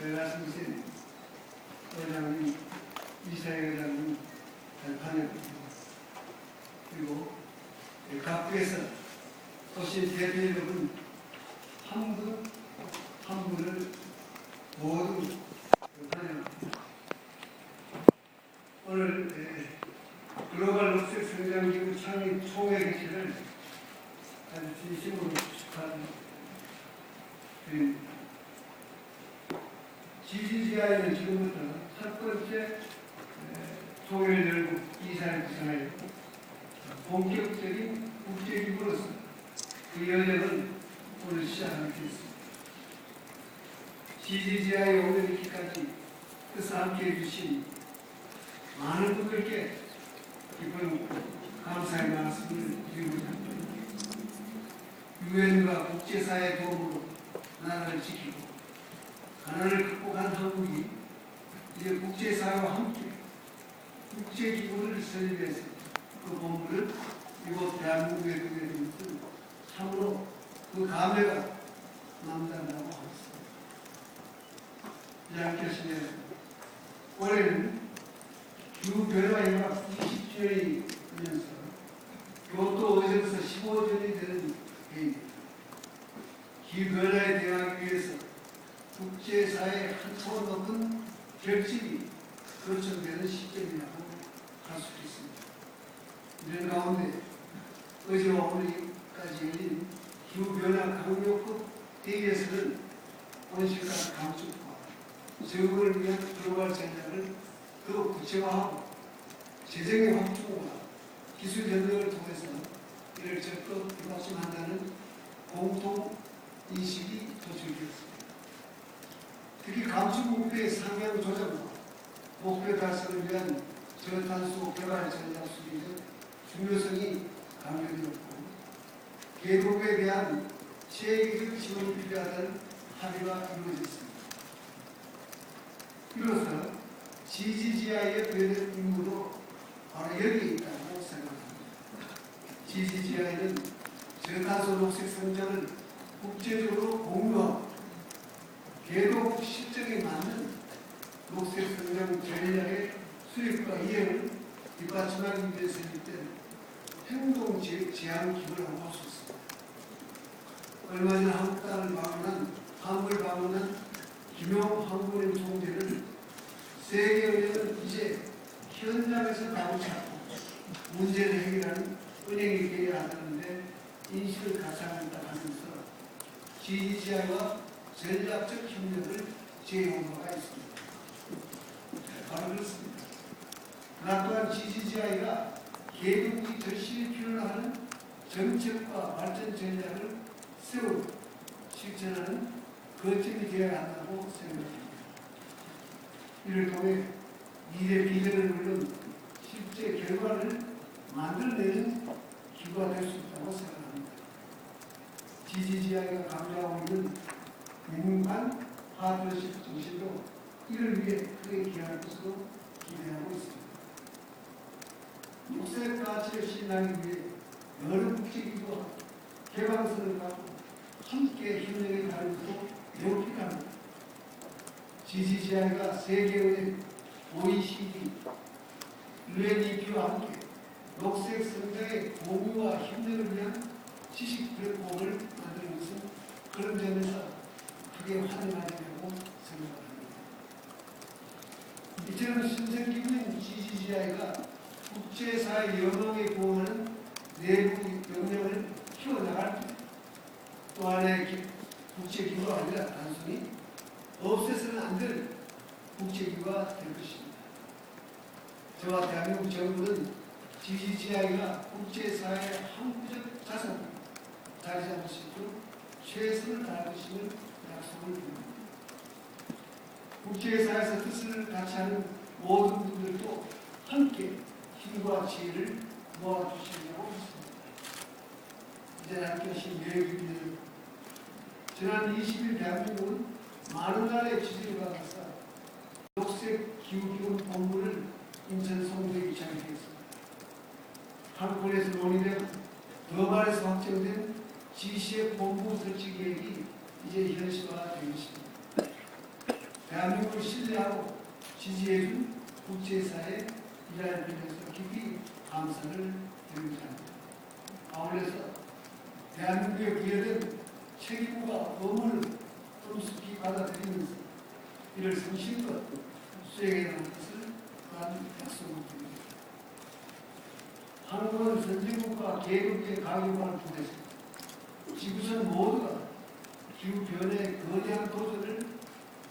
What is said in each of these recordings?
말씀하신 회장님, 이사회 회장님 발판이었습니다. 그리고 각부에서 오신 대표 여러분 한 분 한 분을 모두 환영합니다. 오늘 글로벌 녹색 성장기구 창립 총회 개최를 아주 진심으로 축하드립니다. GGGI는 지금부터 첫 번째 총회를 열고 이사를 구성하여 본격적인 국제기구로서 그 여정을 오늘 시작하게 되었습니다. GGGI 오늘 이렇게까지 뜻을 함께해 주신 많은 분들께 기쁜 감사의 말씀을 드리고자 합니다. 유엔과 국제사회의 도움으로 나라를 지키고 가난을 극복한 한국이 이제 국제사회와 함께 국제기구를 설립해서 그 본부를 이곳 대한민국에 두게 된 것은 참으로 그 감회가 남다르다고 하겠습니다. 양께서는 올해는 기후변화협약 20주년이 되면서 교토 의정서 15주년이 되는 해입니다. 기후변화에 대응하기 위해서 국제사회의 한 차원 높은 결집이 거쳐되는 시점이라고 할 수 있습니다. 이런 가운데 어제와 오늘까지 열린 기후변화 강력국 대회에서는 온실가 감축과 적응을 위한 글로벌 전략을 더욱 구체화하고 재정의 확충과 기술 전쟁을 통해서 이를 적극 뒷받침한다는 공통 인식이 도출되었습니다. 특히 감축 목표의 상향 조정과 목표 달성을 위한 저탄소 개발 전략 수립의 중요성이 강조되었고 계곡에 대한 세계적 지원이 필요하다는 합의가 이루어졌습니다. 이로써 GGGI의 배달 임무도 바로 여기에 있다고 생각합니다. GGGI는 저탄소 녹색 성장을 국제적으로 공유하고 계곡 실정에 맞는 녹색 성장 전략의 수립과 이행을 뒷받침하기 위해서 설립된 행동 제한 기구라고 할 수 있습니다. 얼마 전 한국 땅을 한국을 방문한 김용 한국은행 총재는 세계은행은 이제 현장에서 답을 찾고 문제를 해결하는 은행이 되어야 한다는데 인식을 가상한다 하면서 GGGI와 전략적 협력을 제공한 바가 있습니다. 바로 그렇습니다. 그러나 또한 GGGI가 계급이 절실히 필요로 하는 정책과 발전 전략을 세우고 실천하는 거점이 되어야 한다고 생각합니다. 이를 통해 미래 비전을 물론 실제 결과를 만들어내는 기구가 될 수 있다고 생각합니다. GGGI가 강조하고 있는 민간 파트너십 정신도 이를 위해 크게 기여할 것으로 기대하고 있습니다. 녹색 가치를 실현하기 위해 여러 국제기구와 개방선을 갖고 함께 협력에 가는 것도 매우 필요합니다. GGGI가 세계은행, OECD, UNEP와 함께 녹색 성장의 공유와 협력을 위한 지식 플랫폼을 만드는 것은 그런 점에서 크게 환영하리라고 생각합니다. 이처럼 신생기구인 GGGI가 국제사회 여망에 부응하는 내부 역량을 키워나갈 때 또 하나의 국제기구가 아니라 단순히 없애서는 안 될 국제기구가 될 것입니다. 저와 대한민국 정부는 GGGI가 국제사회의 항구적 자산으로 자리 잡을 수 있도록 최선을 다할 것임을 약속을 드립니다. 국제사회에서 뜻을 같이 하는 모든 분들도 함께 힘과 지혜를 모아주시려고 했습니다. 이제 함께 하신 여행입니다. 지난 20일 대한민국은 많은 나라의 지지를 받아서 녹색 기후기금 본부를 인천 송도에 기착했습니다. 한국에서 논의된 더발에서 확정된 GCF 본부 설치 계획이 이제 현실화되고 있습니다. 대한민국을 신뢰하고 지지해준 국제사회에 일할 빌면서 깊이 감사를 드리고자 합니다. 아울러서 대한민국에 부여된 책임과 의무를 엄숙히 받아들이면서 이를 성실껏 수행해 나갈 것을 또한 약속을 드립니다. 한국은 선진국과 계급의 가격을 부대서 지구촌 모두가 기후변화의 거대한 도전을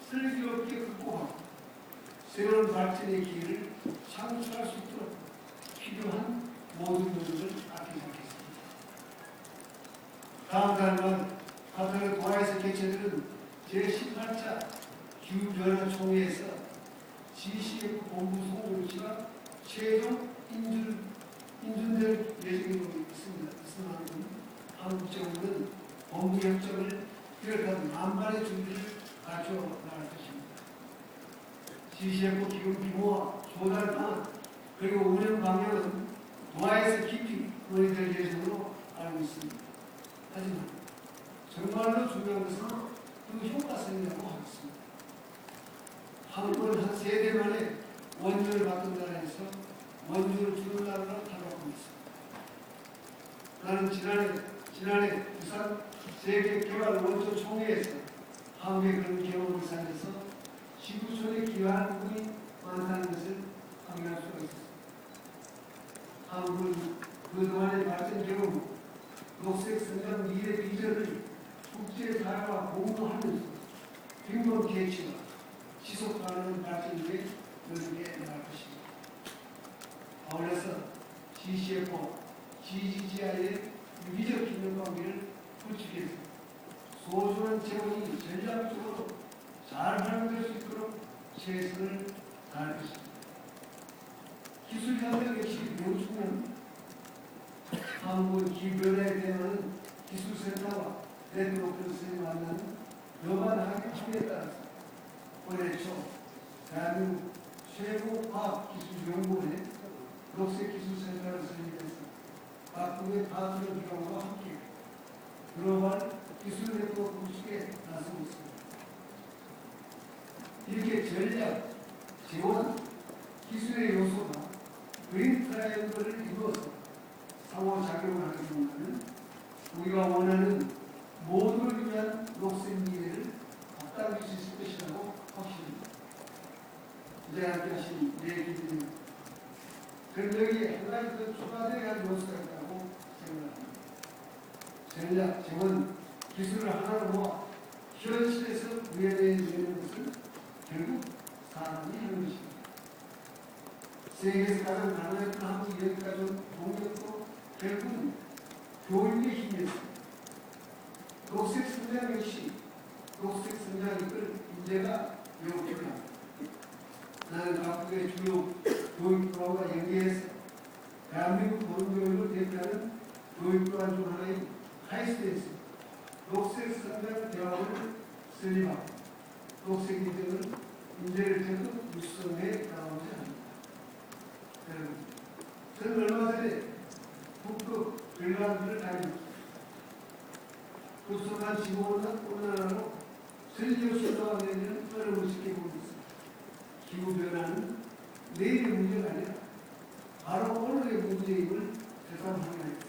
슬기롭게 극복하고 새로운 발전의 기회를 창출할 수 있도록 필요한 모든 노력을 아끼겠습니다. 다음 달은 카타르 도하에서 개최되는 제18차 기후변화 총회에서 GCF 본부 송로지가 최종 인준될 예정이고 있습니다. 한국 정부는 본부 협정을 비롯한 만반의 준비를 갖춰 나갈 것입니다. GCF 기금 규모와 조달 방안 그리고 운영 방향은 도하에서 깊이 논의될 예정으로 알고 있습니다. 하지만 정말로 중요한 것은 그 효과성이라고 하겠습니다. 한국은 한 세대 만에 원주를 받은 나라에서 원주를 주는 나라로 탈바꿈 있습니다. 나는 지난해 부산 세계개발 원조 총회에서 한국의 그런 경험을 살려서 지구촌에 기여하는 분이 많다는 것을 확인할 수가 있었습니다. 한국은 그동안의 발전 경험, 녹색 성장 미래 비전을 국제사회와 공유하면서 빈곤 계층과 지속 가능한 발전 위에 노력해 나갈 것입니다. 아울러서 GCF, GGGI의 유기적 균형 관계를 구축해서 소중한 재원이 전략적으로 잘 활용될 수 있도록 최선을 다할 것입니다. 기술 협력 역시 매우 중요합니다. 한국은 기후변화에 대한 기술센터와 네트워크를 만나는 여관 합의에 따라서 올해 초 대한민국 최고 과학기술연구원의 녹색기술센터를 설립해서 각국의 파트너 기관과 함께 글로벌 기술 네트워크 구축에 나서고 있습니다. 이렇게 전략, 지원, 기술의 요소가 그린 트라이앵글을 이루어서 상호작용을 하게 된다면 우리가 원하는 모두를 위한 녹색 미래를 앞당길 수 있을 것이라고 확신합니다. 이제 함께 하신 내 기준입니다. 그런데 여기에 한 가지 더 추가되어야 할 요소가 있다고 생각합니다. 전략, 지원, 기술을 하나로 모아 현실에서 구현해내는 것은 결국 사람이 하는 것입니다. 세계에서 가장 가난했던 한국이 여기까지 온 동력도 결국은 교육의 힘이었습니다. 녹색 성장 역시 녹색 성장 이끌 인재가 매우 필요합니다. 나는 각국의 주요 교육기관과 연계해서 대한민국 고등교육을 대표하는 교육기관 중 하나인 카이스트에서 녹색 성장 대학원을 설립하고 녹색 인재를 적극 육성해 나가고자 합니다. 저는 얼마 전에 북극 별관들을 다니면서 급속한 지구온난화로 전력 수도가 내리는 어려움을 지켜보고 있습니다. 기후변화는 내일의 문제가 아니라 바로 오늘의 문제임을 새삼 확인했습니다.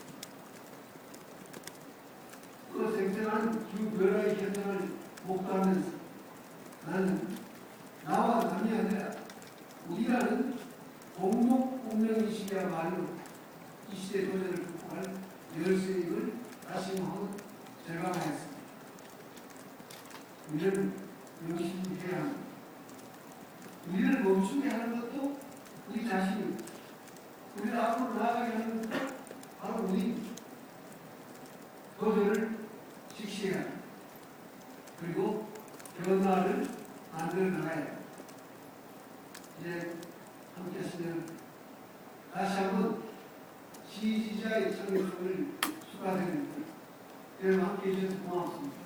그 생생한 기후변화의 현상을 목도하면서 나는 나와 남이 아니라 우리라는 공동 운명의식이야말로 이 시대 도전을 극복할 열쇠임을 다시 한번 절감하였습니다. 우리는 명심해야 합니다. 우리를 멈추게 하는 것도 우리 자신입니다. 우리를 앞으로 나아가게 하는 것도 바로 우리입니다. 도전을 직시해야 합니다. 그리고 변화를 만들어 나가야 합니다. 이제 함께 하시면 다시 한번 GGGI 창립을 축하드립니다. 여러분 함께 해주셔서 고맙습니다.